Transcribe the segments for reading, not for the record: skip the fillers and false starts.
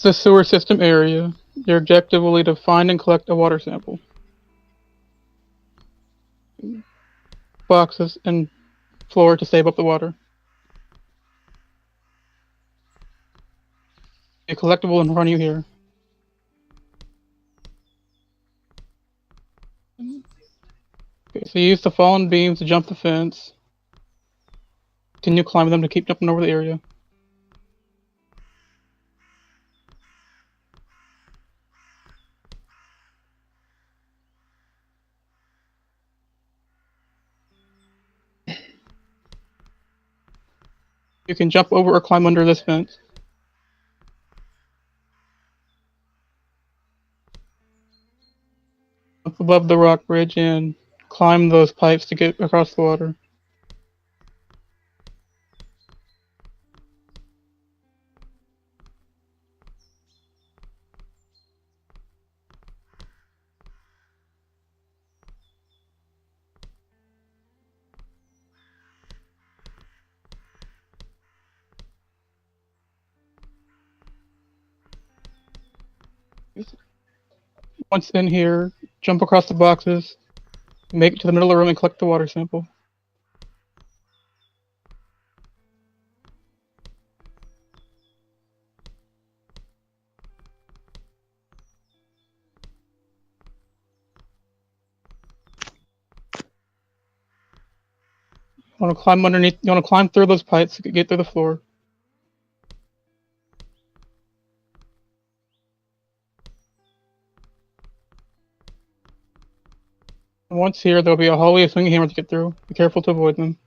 the sewer system area. Your objective will be to find and collect a water sample. Boxes and floor to save up the water. A collectible in front of you here. Okay, so you use the fallen beams to jump the fence. Continue climbing them to keep jumping over the area. You can jump over or climb under this fence. Up above the rock bridge and climb those pipes to get across the water. Once in here, jump across the boxes, make it to the middle of the room and collect the water sample. You want to climb underneath, you want to climb through those pipes to get through the floor. Once here, there'll be a hallway of swinging hammers to get through. Be careful to avoid them.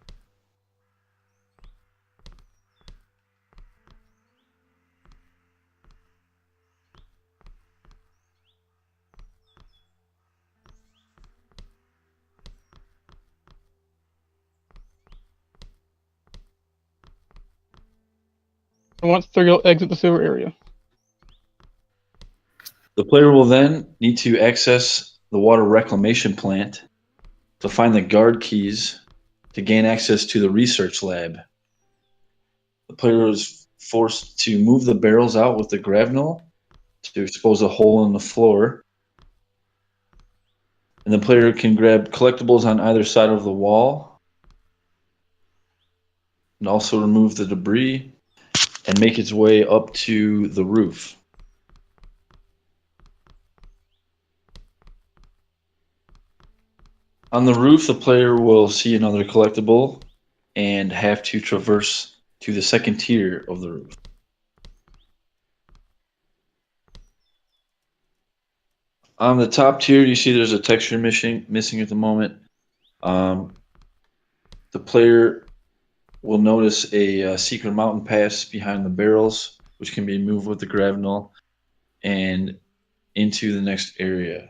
And once through, you'll exit the sewer area. The player will then need to access the water reclamation plant to find the guard keys to gain access to the research lab. The player is forced to move the barrels out with the grapnel to expose a hole in the floor. And the player can grab collectibles on either side of the wall and also remove the debris and make its way up to the roof. On the roof, the player will see another collectible and have to traverse to the second tier of the roof. On the top tier, you see there's a texture missing at the moment. The player will notice a secret mountain pass behind the barrels, which can be moved with the grapnel and into the next area.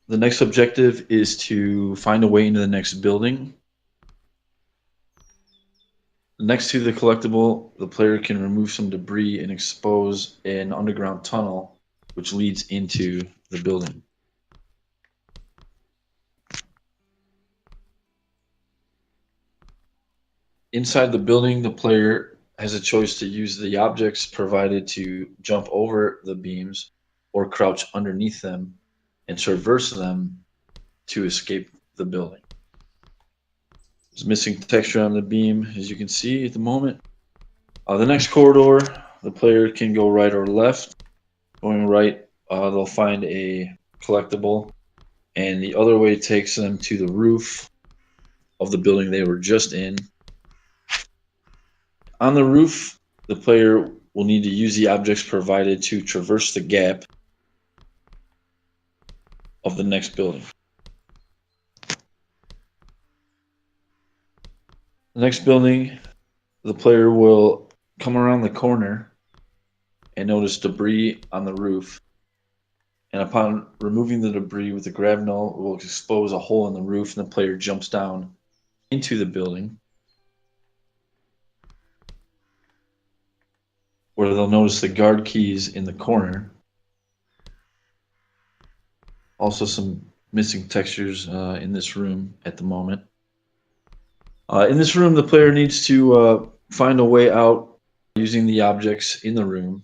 The next objective is to find a way into the next building. Next to the collectible, the player can remove some debris and expose an underground tunnel which leads into the building. Inside the building, the player has a choice to use the objects provided to jump over the beams or crouch underneath them and traverse them to escape the building. There's missing texture on the beam, as you can see at the moment. The next corridor, the player can go right or left. Going right, they'll find a collectible, and the other way takes them to the roof of the building they were just in. On the roof, the player will need to use the objects provided to traverse the gap of the next building. The next building, the player will come around the corner and notice debris on the roof. And upon removing the debris with the grapnel, it will expose a hole in the roof, and the player jumps down into the building, where they'll notice the guard keys in the corner. Also some missing textures in this room at the moment. In this room, the player needs to find a way out using the objects in the room.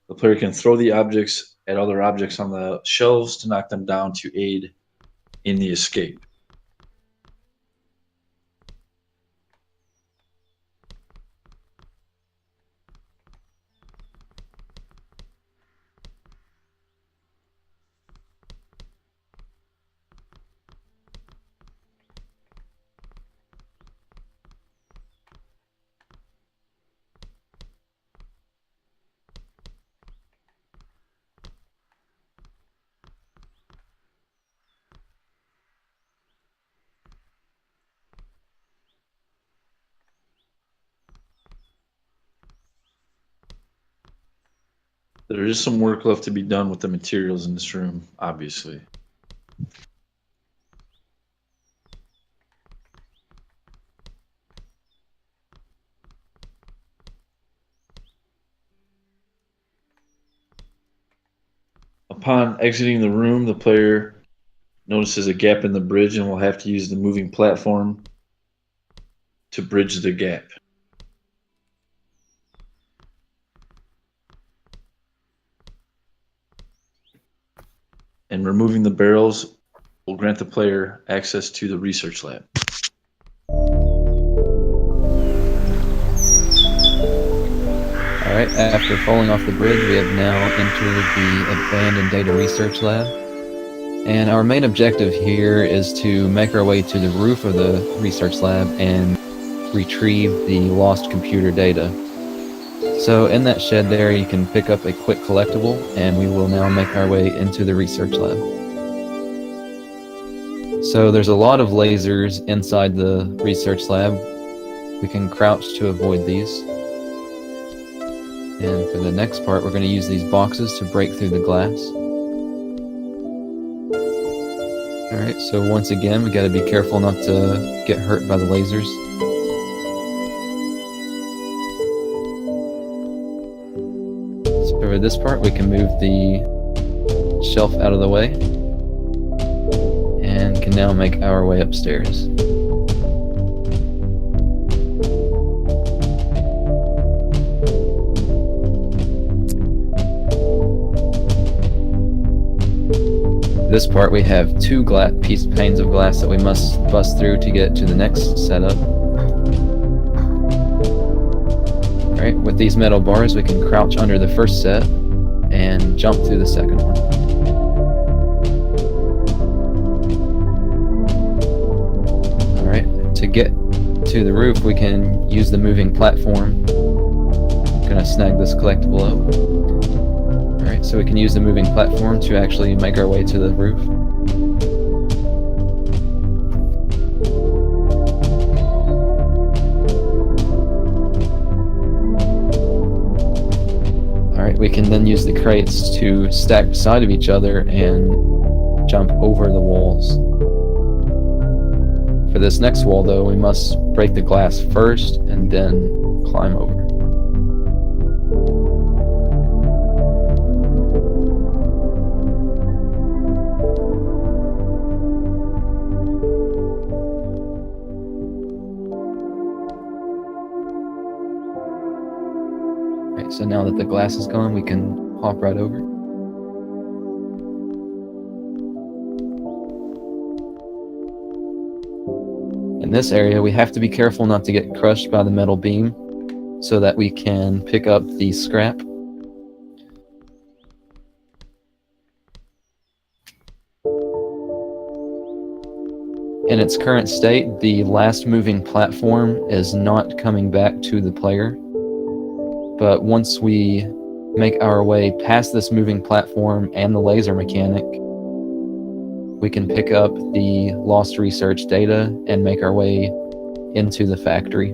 The player can throw the objects at other objects on the shelves to knock them down to aid in the escape. There is some work left to be done with the materials in this room, obviously. Upon exiting the room, the player notices a gap in the bridge and will have to use the moving platform to bridge the gap. And removing the barrels will grant the player access to the research lab. Alright, after falling off the bridge, we have now entered the abandoned data research lab. And our main objective here is to make our way to the roof of the research lab and retrieve the lost computer data. So in that shed there, you can pick up a quick collectible, and we will now make our way into the research lab. So there's a lot of lasers inside the research lab. We can crouch to avoid these. And for the next part, we're going to use these boxes to break through the glass. Alright, so once again, we got to be careful not to get hurt by the lasers. So for this part, we can move the shelf out of the way and can now make our way upstairs. This part, we have two panes of glass that we must bust through to get to the next setup. Alright, with these metal bars, we can crouch under the first set and jump through the second one. Alright, to get to the roof, we can use the moving platform. I'm gonna snag this collectible up. Alright, so we can use the moving platform to actually make our way to the roof. Alright, we can then use the crates to stack beside of each other and jump over the walls. For this next wall though, we must break the glass first and then climb over. So now that the glass is gone, we can hop right over. In this area, we have to be careful not to get crushed by the metal beam so that we can pick up the scrap. In its current state, the last moving platform is not coming back to the player. But once we make our way past this moving platform and the laser mechanic, we can pick up the lost research data and make our way into the factory.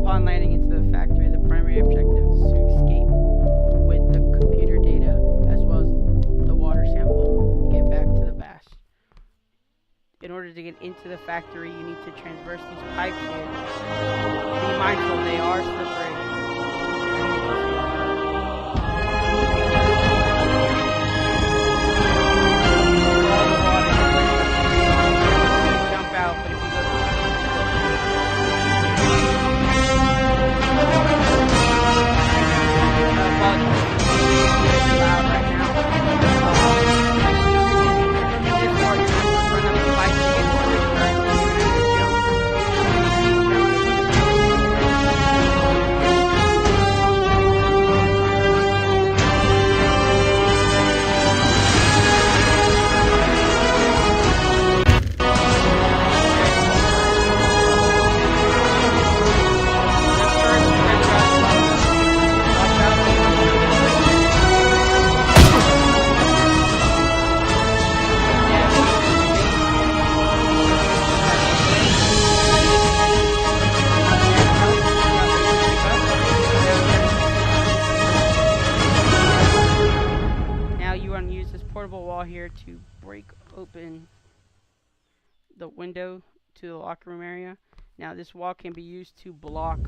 Upon landing into the factory, the primary objective is to escape with the computer data as well as the water sample to get back to the base. In order to get into the factory, you need to traverse these pipes here. Be mindful, they are slippery. portable wall here to break open the window to the locker room area. Now this wall can be used to block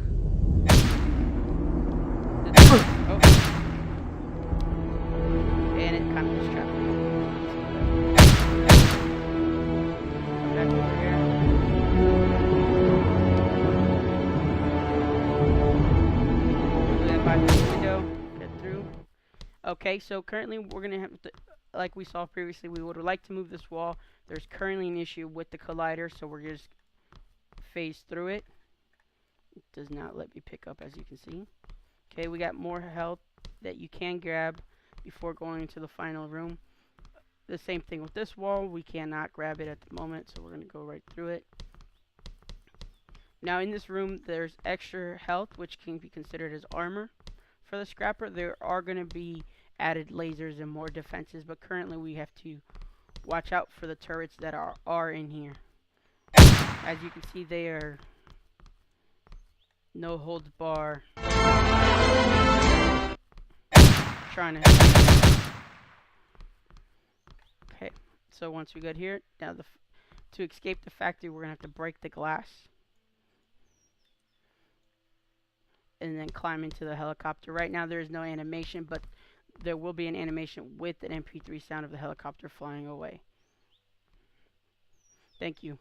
oh. And it kind of just trapped me. Come back over here. Do that by the window. Get through. Okay, so currently we're gonna have to, like we saw previously, we would like to move this wall. There's currently an issue with the collider, so we're just phase through it. It does not let me pick up, as you can see. Okay, we got more health that you can grab before going into the final room. The same thing with this wall. We cannot grab it at the moment, so we're going to go right through it. Now in this room, there's extra health, which can be considered as armor. For the scrapper, there are going to be added lasers and more defenses, but currently we have to watch out for the turrets that are in here. As you can see, they are no holds bar. Trying to. Okay, so once we get here, now to escape the factory, we're gonna have to break the glass and then climb into the helicopter. Right now, there is no animation, but there will be an animation with an MP3 sound of the helicopter flying away. Thank you.